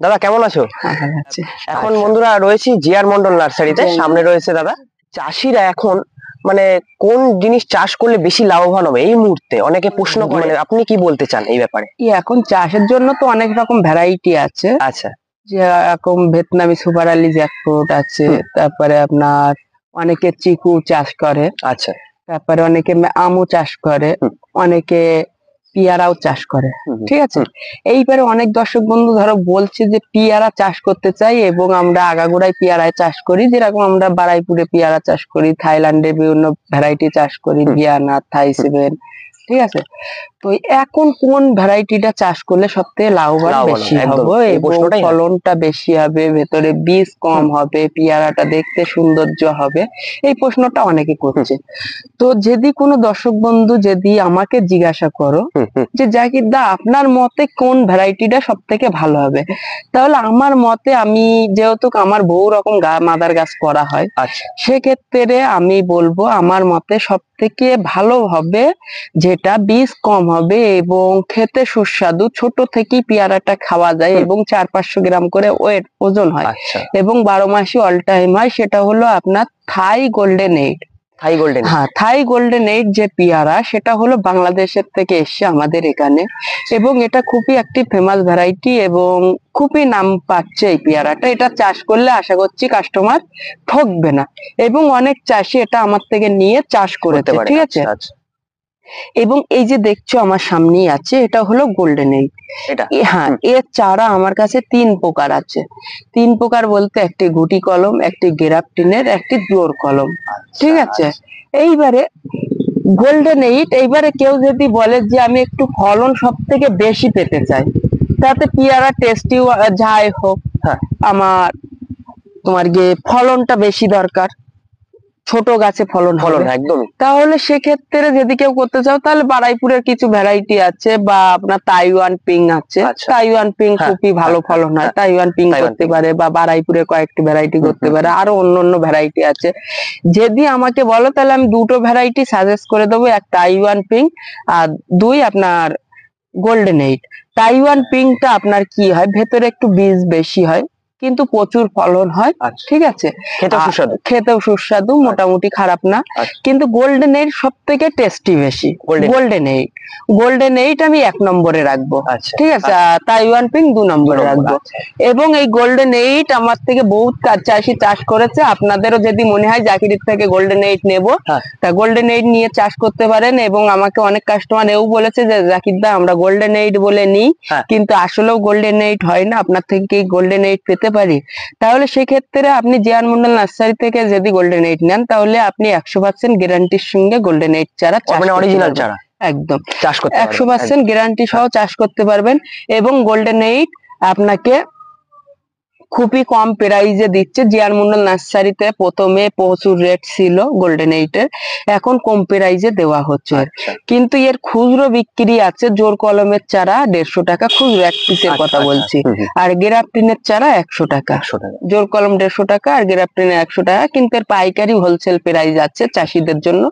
দাদা কেমন আছো? এখন বন্ধুরা রয়েছি জিআর মন্ডল নার্সারিতে, সামনে রয়েছে দাদা। চাষিরা এখন মানে কোন জিনিস চাষ করলে বেশি লাভবান হবে এই মুহূর্তে অনেকে প্রশ্ন করে, আপনি কি বলতে চান এই ব্যাপারে? এখন চাষের জন্য তো অনেক রকম ভ্যারাইটি আছে। আচ্ছা, যেরকম ভিয়েতনামি সুপার আলি জ্যাকফ্রুট আছে, তারপরে আপনার অনেকে চিকু চাষ করে, আচ্ছা, তারপরে অনেকে আমও চাষ করে, অনেকে পিয়ারাও চাষ করে। ঠিক আছে, এইবারে অনেক দর্শক বন্ধু ধরো বলছে যে পিয়ারা চাষ করতে চাই, এবং আমরা আগাগোড়ায় পিয়ারায় চাষ করি। যেরকম আমরা বারাইপুরে পিয়ারা চাষ করি, থাইল্যান্ডে বিভিন্ন ভ্যারাইটি চাষ করি, ভিয়ানা, থাই সেভেন। ঠিক আছে, তো এখন কোন ভ্যারাইটিটা চাষ করলে সবথেকে লাভবান বেশি হবে এবং ফলনটা বেশি হবে, ভেতরে বীজ কম হবে, পিয়ারাটা দেখতে সৌন্দর্য হবে, এই প্রশ্নটা অনেকে করছে। তো যদি কোনো দর্শক বন্ধু যদি আমাকে জিজ্ঞাসা করো যে জাকির দা আপনার মতে কোন ভ্যারাইটিটা সব থেকে ভালো হবে, তাহলে আমার মতে, আমি যেহেতু আমার বহু রকম মাদার গাছ করা হয়, সেক্ষেত্রে আমি বলবো আমার মতে সব থেকে ভালো হবে যেটা বীজ কম হবে এবং খেতে সুস্বাদু, ছোট থেকেই পেয়ারাটা খাওয়া যায় এবং 400-500 গ্রাম করে ওজন হয় এবং 12 মাসই অল টাইম হয়, সেটা হলো আপনার থাই গোল্ডেন এইট। থাই গোল্ডেন এইট যে পেয়ারা, সেটা হলো বাংলাদেশের থেকে এসছে আমাদের এখানে, এবং এটা খুবই একটি ফেমাস ভ্যারাইটি এবং খুবই নাম পাচ্ছে এই পেয়ারাটা। এটা চাষ করলে আশা করছি কাস্টমার ঠকবে না, এবং অনেক চাষি এটা আমার থেকে নিয়ে চাষ করেছে। ঠিক আছে, এবং এই যে দেখছো আমার সামনেই আছে, এটা হলো গোল্ডেন এইট। হ্যাঁ, এর চারা আমার কাছে 3 প্রকার আছে। 3 প্রকার বলতে একটি গুটি কলম, একটি গ্রাফটিনের, একটি জোর কলম। ঠিক আছে, এইবারে গোল্ডেন এইট, এইবারে কেউ যদি বলে যে আমি একটু ফলন সব থেকে বেশি পেতে চাই, তাতে পেয়ারা টেস্টি যাই হোক, আমার তোমার গিয়ে ফলনটা বেশি দরকার, ছোট গাছে ফলন একদম, তাহলে সেক্ষেত্রে যদি কেউ করতে চাও তাহলে বারাইপুরের কিছু ভ্যারাইটি আছে, বা আপনার তাইওয়ান পিং আছে। তাইওয়ান পিং খুবই ভালো ফলন হয়, তাইওয়ান পিং করতে পারে, বা বারাইপুরে কয়েকটি ভ্যারাইটি করতে পারে, আরো অন্য ভ্যারাইটি আছে। যদি আমাকে বলো তাহলে আমি 2টো ভ্যারাইটি সাজেস্ট করে দেবো, এক তাইওয়ান পিং আর 2 আপনার গোল্ডেন এইট। তাইওয়ান পিংটা আপনার কি হয়, ভেতরে একটু বীজ বেশি হয় কিন্তু প্রচুর ফলন হয়। ঠিক আছে, খেতেও সুস্বাদু, মোটামুটি খারাপ না। কিন্তু গোল্ডেন এইট সব থেকে টেস্টি বেশি। গোল্ডেন এইট আমি 1 নম্বরে রাখবো। ঠিক আছে, তাইওয়ান পিং 2 নম্বরে রাখবো। এবং এই গোল্ডেন এইট আমার থেকে বহুত চাষি চাষ করেছে, আপনাদেরও যদি মনে হয় জাকিরের থেকে গোল্ডেন এইট নেবো, তা গোল্ডেন এইট নিয়ে চাষ করতে পারেন। এবং আমাকে অনেক কাস্টমার এও বলেছে যে জাকির দা আমরা গোল্ডেন এইট বলে নিই, কিন্তু আসলেও গোল্ডেন এইট হয় না, আপনার থেকে গোল্ডেন এইট পেতে পারি। তাহলে সেক্ষেত্রে আপনি জিআর মন্ডল নার্সারি থেকে যদি গোল্ডেন এইট নেন, তাহলে আপনি 100% গ্যারান্টির সঙ্গে গোল্ডেন এইট চারা, অরিজিনাল চারা একদম 100% গ্যারান্টি সহ চাষ করতে পারবেন। এবং গোল্ডেন এইট আপনাকে খুবই কম প্রাইজে দিচ্ছে। জিআর মন্ডল নার্সারিতে প্রথমে প্রচুর রেট ছিল গোল্ডেন এইটের, এখন কম প্রাইজে দেওয়া হচ্ছে। কিন্তু এর খুচরো বিক্রি আছে, জোর কলমের চারা 150 টাকা খুচরো, এক পিসের কথা বলছি, আর গ্রাফটিনের চারা 100 টাকা। জোর কলম 150 টাকা আর গ্রাফটিনের 100 টাকা। কিন্তু এর পাইকারি হোলসেল প্রাইস আছে চাষিদের জন্য।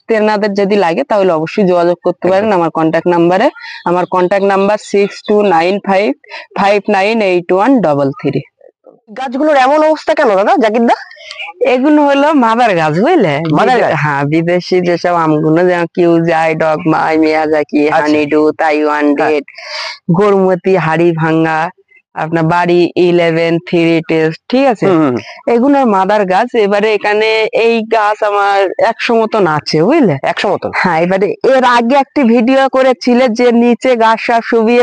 তেনাদের যদি লাগে তাহলে অবশ্যই যোগাযোগ করতে পারেন আমার কন্ট্যাক্ট নাম্বারে। আমার কন্ট্যাক্ট নাম্বার 6295598133। গাছগুলোর এমন অবস্থা কেন দাদা জাকির দা? এগুলো হলো মাদার গাছ, বুঝলে? হ্যাঁ, বিদেশি যেসব আমগুলো, যেমন কিউজাই, ডগমাই, মিয়াজাকি, হানিডু, তাইওয়ান রেড, গরুমতি, হাড়ি ভাঙ্গা, আপনার বাড়ি 11, 3 টেস্ট। ঠিক আছে, এগুলোর মাদার গাছ। এবারে এখানে এই গাছ আমার 100 মতন আছে, বুঝলে? 100 মতন? হ্যাঁ, এবারে এর আগে একটি ভিডিও করেছিলে যে নিচে গাছ সব শুবিয়ে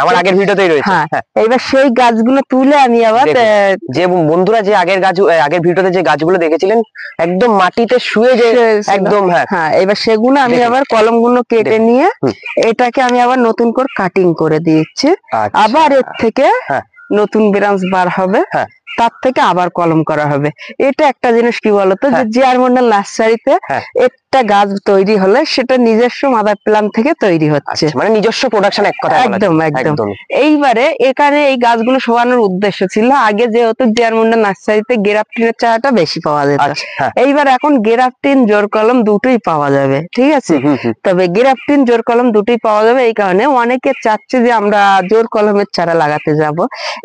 আমার আগের ভিডিওতেই রয়েছে। এবার সেই গাছগুলো তুলে আমি আবার, যে বন্ধুরা যে আগের ভিডিওতে যে গাছগুলো দেখেছিলেন একদম মাটিতে শুয়ে যে একদম, হ্যাঁ, এবার সেগুলো আমি আবার কলমগুলো কেটে নিয়ে এটাকে আমি আবার নতুন করে কাটিং করে দিয়েছি। আবার এর থেকে নতুন ব্রাঞ্চ বার হবে, তার থেকে আবার কলম করা হবে। এটা একটা জিনিস কি বলতো, যে হ্যাঁ। জিআর মন্ডল নার্সারিতে হ্যাঁ। একটা গাছ তৈরি হলে সেটা নিজস্ব মাদার প্ল্যান্ট থেকে তৈরি হচ্ছে। আচ্ছা, মানে নিজস্ব প্রোডাকশন এক কথা একদম একদম। এইবারে এখানে এই গাছগুলো শোয়ানোর উদ্দেশ্য ছিল, আগে যেহেতু জিআর মন্ডল নার্সারিতে গ্রাফটিনের চারাটা বেশি পাওয়া যেত, আচ্ছা, হ্যাঁ। এইবার এখন গ্রাফটিন জোর কলম দুটোই পাওয়া যাবে, ঠিক আছে। তবে গ্রাফটিন জোর কলম দুটোই পাওয়া যাবে, এই কারণে অনেকে চাচ্ছে যে আমরা জোর কলমের চারা লাগাতে যাব।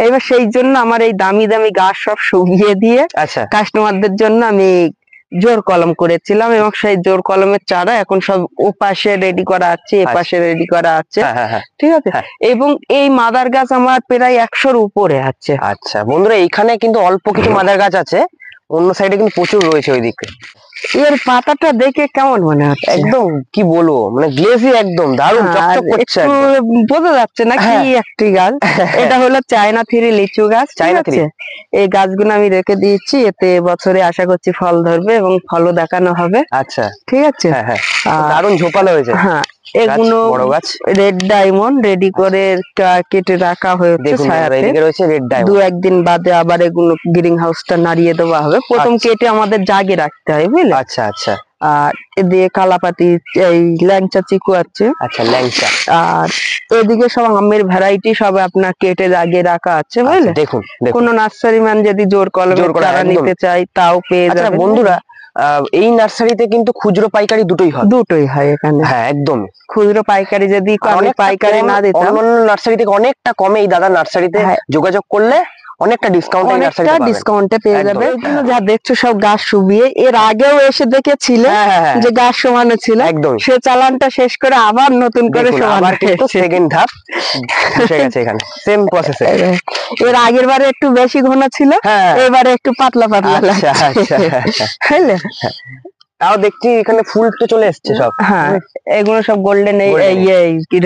এবার সেই জন্য আমার এই দামি দামি গাছ সব সরিয়ে দিয়ে আচ্ছা, কাস্টমারদের জন্য আমি জোর কলম করেছিলাম, এবং সেই জোর কলমের চারা এখন সব ওপাশে রেডি করা আছে, এপাশে রেডি করা আছে, হ্যাঁ, হ্যাঁ, হ্যাঁ। ঠিক আছে। হ্যাঁ। এবং এই মাদার গাছ আমার প্রায় 100-র উপরে আছে। আচ্ছা বন্ধুরা, এইখানে কিন্তু অল্প কিছু মাদার গাছ আছে, অন্য সাইডে কিন্তু প্রচুর রয়েছে ওইদিকে। এর পাতাটা দেখে কেমন মনে হচ্ছে? একদম কি বলবো, মানে গ্লেজি, একদম দারুণ চকচক করছে একটু একদম। বোঝা যাচ্ছে না কি হ্যাঁ। একটি গাছ। এটা হলো চায়না থ্রি লিচু গাছ, ঠিক চায়না থ্রি। আছে। এই গাছগুলো আমি রেখে দিয়েছি, এতে বছরে আশা করছি ফল ধরবে এবং ফলও দেখানো হবে, আচ্ছা, ঠিক আছে। হ্যাঁ, হ্যাঁ, আর দারুণ ঝোপালো হয়েছে। হ্যাঁ, গাছ, এগুলো বড় গাছ। রেড ডায়মন্ড রেডি করে কেটে রাখা হয়েছে দেখুন বন্ধুরা, ছায়াতে। এদিকে রয়েছে রেড দু ডায়মন্ড। একদিন বাদে আবার এগুলো গ্রিন হাউসটা নাড়িয়ে দেওয়া হবে। প্রথম আচ্ছা। কেটে আমাদের জাগে রাখতে হয়, বুঝলে। আচ্ছা, আচ্ছা, আর এদিকে কালাপাতি, এই ল্যাংচা চিকু আছে। আচ্ছা, ল্যাংচা। আর এদিকে সব আমের ভ্যারাইটি সব আপনার কেটে জাগে রাখা আছে, আচ্ছা, বুঝলে। দেখুন দেখুন। কোন নার্সারি ম্যান যদি জোর কলমের করে, চারা একদম। নিতে চায় তাও পেয়ে আচ্ছা যাবে বন্ধুরা, এই নার্সারিতে কিন্তু খুচরো পাইকারি দুটোই হয়। দুটোই হয় এখানে। হ্যাঁ, একদম। খুচরো পাইকারি যদি আর আমি অনেকটা পাইকারি কম, না দিতাম, অন্যান্য নার্সারি থেকে অনেকটা কমে এই দাদা নার্সারিতে হ্যাঁ, যোগাযোগ করলে অনেকটা ডিসকাউন্ট এই অনেকটা নার্সারিতে পাবেন। ডিসকাউন্টে পেয়ে যাবে। একদম। এগুলো যা দেখছো সব গাছ শুবিয়ে, এর আগেও এসে দেখেছিলে হ্যাঁ, হ্যাঁ, হ্যাঁ। যে গাছ সমানো ছিল, একদম। সে চালানটা শেষ করে আবার নতুন করে দেখুন, সমানো আবার কিন্তু হয়েছে। সেকেন্ড ধাপ বসে গেছে এখানে, সেম প্রসেসে। এর আগের বারে একটু বেশি ঘন ছিল, হ্যাঁ। এবারে একটু পাতলা পাতলা আচ্ছা, লাগছে, আচ্ছা। বুঝলে। তাও দেখছি এখানে ফুল তো চলে এসছে সব। হ্যাঁ, এগুলো সব golden,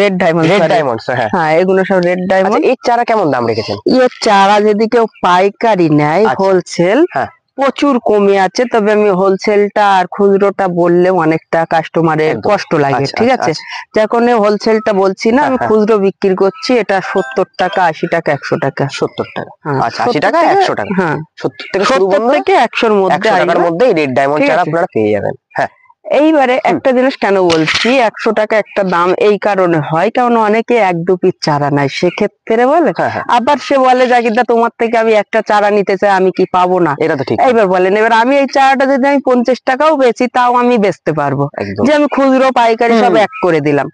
red diamond. Red diamond, হ্যাঁ। হ্যাঁ, এগুলো সব রেড আচ্ছা, ডায়মন্ড। এই চারা কেমন দাম রেখেছেন? এর চারা যদি কেউ পাইকারি নেয়, আচ্ছা। হোলসেল হ্যাঁ। প্রচুর কমে আছে। তবে আমি হোলসেলটা আর খুচরোটা বললে অনেকটা কাস্টমারের একদম। কষ্ট লাগে, আচ্ছা, ঠিক আচ্ছা, আছে। যখন হোলসেলটা বলছি না, আমি হ্যাঁ। খুচরো বিক্রি করছি, এটা 70 টাকা, 80 টাকা, 100 টাকা। 70 টাকা। হ্যাঁ, আচ্ছা, 80 টাকা, 100 টাকা। হ্যাঁ, 70 থেকে শুরু 70 থেকে 100-র মধ্যে 100 টাকার আসবে। মধ্যে রেড ডায়মন্ড ঠিক চারা আছে। আপনারা পেয়ে যাবেন। হ্যাঁ। এইবারে একটা জিনিস কেন বলছি 100 টাকা একটা দাম, এই কারণে হয় কারণ অনেকে 1-2 পিস চারা নেয়, সেক্ষেত্রে বলে। হ্যাঁ, হ্যাঁ। আবার সে বলে জাকিরদা তোমার থেকে আমি একটা চারা নিতে চাই, আমি কি পাবো না? এটা তো ঠিক। এইবার বলেন, এবার আমি এই চারাটা যদি আমি 50 টাকাও বেচি, তাও আমি বেচতে পারবো, একদম। যে আমি খুচরো পাইকারি সব এক করে দিলাম,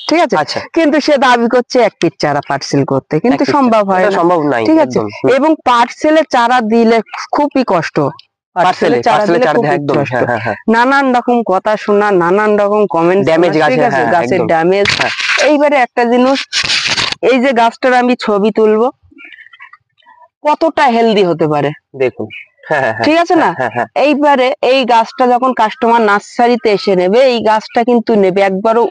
ঠিক আছে। আচ্ছা। কিন্তু সে দাবি করছে 1 পিস চারা পার্সেল করতে, কিন্তু এক piece সম্ভব হয় এটা না, সম্ভব নাই। ঠিক আছে। একদম। এবং পার্সেলে চারা দিলে খুবই কষ্ট, পার্সেলে চারা দিলে চারা খুবই একদম। কষ্ট। হ্যাঁ, হ্যাঁ, হ্যাঁ। নানান রকম কথা শোনা, নানান রকম কমেন্ট, Damage গাছে, ঠিক আছে, হ্যাঁ, গাছের একদম। ড্যামেজ। হ্যাঁ। এইবারে একটা জিনিস, এই যে গাছটার আমি ছবি তুলবো, কতটা হেলদি হতে পারে দেখুন। হ্যাঁ, হ্যাঁ, ঠিক আছে না। হ্যাঁ, হ্যাঁ। এইবারে এই গাছটা যখন কাস্টমার নার্সারিতে এসে নেবে, এই গাছটা কিন্তু নেবে, একবারও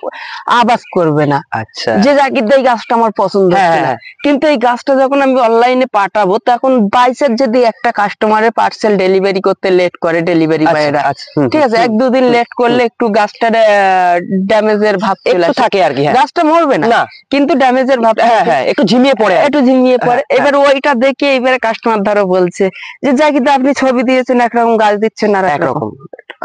আবাজ করবে না আচ্ছা। যে জাকিরদা এই গাছটা আমার পছন্দ হচ্ছে না। হ্যাঁ। কিন্তু এই গাছটা যখন আমি অনলাইনে পাঠাবো, তখন বাইসের যদি একটা কাস্টমারের পার্সেল ডেলিভারি করতে লেট করে ডেলিভারি আচ্ছা, বয়রা, আচ্ছা। হুম, ঠিক আছে, হুম, 1-2 দিন লেট করলে একটু গাছটার ড্যামেজের ভাব চলে একটু আসে। থাকে আর কি। হ্যাঁ। গাছটা মরবে না, না। কিন্তু ড্যামেজের ভাব, হ্যাঁ, হ্যাঁ, একটু ঝিমিয়ে পড়ে আর কি। একটু ঝিমিয়ে পড়ে। হ্যাঁ, এবার ওইটা দেখে এবারে কাস্টমার ধরো বলছে যে জাকিরদা আপনি ছবি দিয়েছেন একরকম, গাছ দিচ্ছেন আর একরকম। একরকম।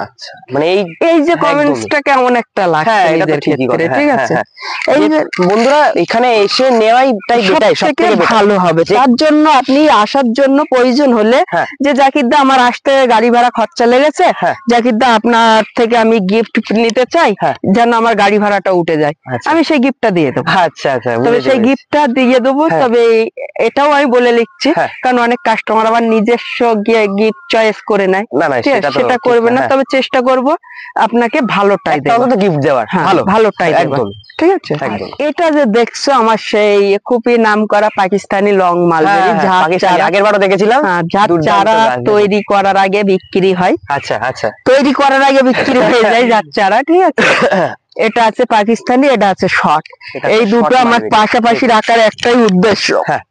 আচ্ছা, মানে এই এই যে একদমই। কমেন্টসটা কেমন একটা লাগছে হ্যাঁ, এটা তো নিজের ঠিকই ক্ষেত্রে, কথা। ঠিক হ্যাঁ, আছে। হ্যাঁ, এই যে যে বন্ধুরা এখানে এসে নেওয়াই বেটাই, সব থেকে better। ভালো হবে। তার জন্য আপনি আসার জন্য প্রয়োজন হলে হ্যাঁ। যে জাকিরদা আমার আসতে গাড়ি ভাড়া খরচা লেগেছে, হ্যাঁ। জাকিরদা আপনার থেকে আমি গিফট নিতে চাই, হ্যাঁ। যেন আমার গাড়ি ভাড়াটা উঠে যায়, আচ্ছা। আমি সেই গিফটটা দিয়ে দেবো। আচ্ছা, আচ্ছা, তবে বুঝেছি, সেই বুঝেছি। গিফটটা দিয়ে দেবো। হ্যাঁ। তবে এটাও আমি বলে লিখছি, হ্যাঁ। কারণ অনেক কাস্টমার আবার নিজস্ব গিফট চয়েস করে নেয়, না, না, ঠিক আছে, সেটা তো সেটা ঠিক করবে না। হ্যাঁ। তবে চেষ্টা করব আপনাকে ভালোটাই একটা দেবো, অন্তত গিফট দেওয়ার। হ্যাঁ, ভালো, ভালোটাই দেবো, একদম। ঠিক আছে। একদম। এটা যে দেখছো আমার সেই খুবই নাম করা পাকিস্তানি লং মালবেরি, হ্যাঁ, যার পাকিস্তানি চারা, আগের বারও দেখেছিলাম। হ্যাঁ, যার দুর্দান্ত চারা গাছ। তৈরি করার আগে বিক্রি হয়, আচ্ছা, আচ্ছা। তৈরি করার আগে বিক্রি হয়ে যায় যার চারা, ঠিক আছে। এটা আছে পাকিস্তানি, এটা আছে শর্ট। এটা এই তো দুটো short আমার মালবেরি। পাশাপাশি রাখার একটাই উদ্দেশ্য। হ্যাঁ।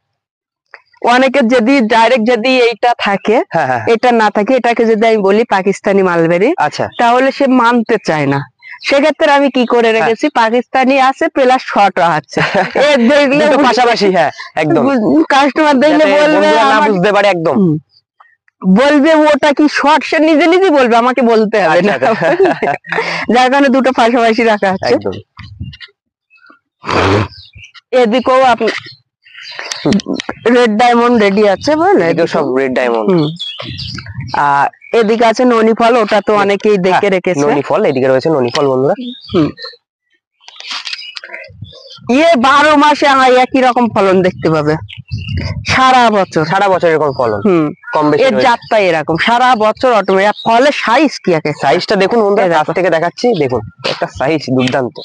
অনেকের যদি ডাইরেক্ট যদি এইটা থাকে, হ্যাঁ, হ্যাঁ। এটা না থাকে, এটাকে যদি আমি বলি পাকিস্তানি মালবেরি, আচ্ছা। তাহলে সে মানতে চায় না। সেক্ষেত্রে আমি কি করে রেখেছি, পাকিস্তানি আছে প্লাস শর্ট আছে, এর দেখলে দুটো পাশাপাশি, হ্যাঁ একদম, কাস্টমার দেখলে যাতে বলবে বন্ধুরা না বুঝতে পারে একদম। বলবে ওটা কি শর্ট, সে নিজে নিজে বলবে, আমাকে বলতে হবে না। আচ্ছা, আচ্ছা। যার কারণে দুটো পাশাপাশি রাখা আছে। একদম। এদিকেও আপনি রেড ডায়মন্ড রেডি আছে, বুঝলে, এদিকেও সব রেড ডায়মন্ড। আর এদিকে আছে ননি ফল, ওটা তো অনেকেই দেখে রেখেছে। ননি ফল, এদিকে রয়েছে ননি ফল বন্ধুরা। ইয়ে 12 মাসে একই রকম ফলন দেখতে পাবে, সারা বছর। সারা বছর এরকম ফলন, কম বেশি এর জাতটা এরকম সারা বছর অটোমেটিক। ফলের সাইজ কি আছে, সাইজটা দেখুন বন্ধুরা, কাছ থেকে দেখাচ্ছি, দেখুন একটা সাইজ দুর্দান্ত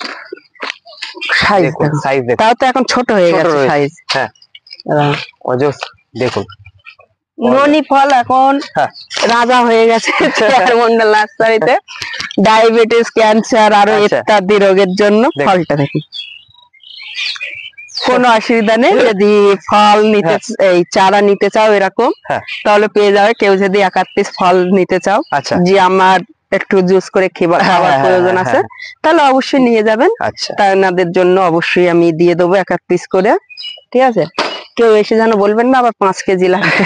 সাইজ, সাইজ দেখুন। তাও তো এখন ছোট হয়ে গেছে সাইজ। হ্যাঁ অজস্র, দেখুন ননি ফল এখন রাজা হয়ে গেছে মন্ডল নার্সারিতে। ডায়াবেটিস, ক্যান্সার আরো ইত্যাদি রোগের জন্য ফলটা দেখি, কোনো অসুবিধা নেই। যদি ফল নিতে, এই চারা নিতে চাও এরকম, তাহলে পেয়ে যাবে। কেউ যদি 1-8 পিস ফল নিতে চাও, যে আমার একটু জুস করে খাবার প্রয়োজন আছে, তাহলে অবশ্যই নিয়ে যাবেন। তাদের জন্য অবশ্যই আমি দিয়ে দেবো 1-8 পিস করে, ঠিক আছে? কেউ এসে যেন বলবেন না আবার 5 কেজি লাগবে।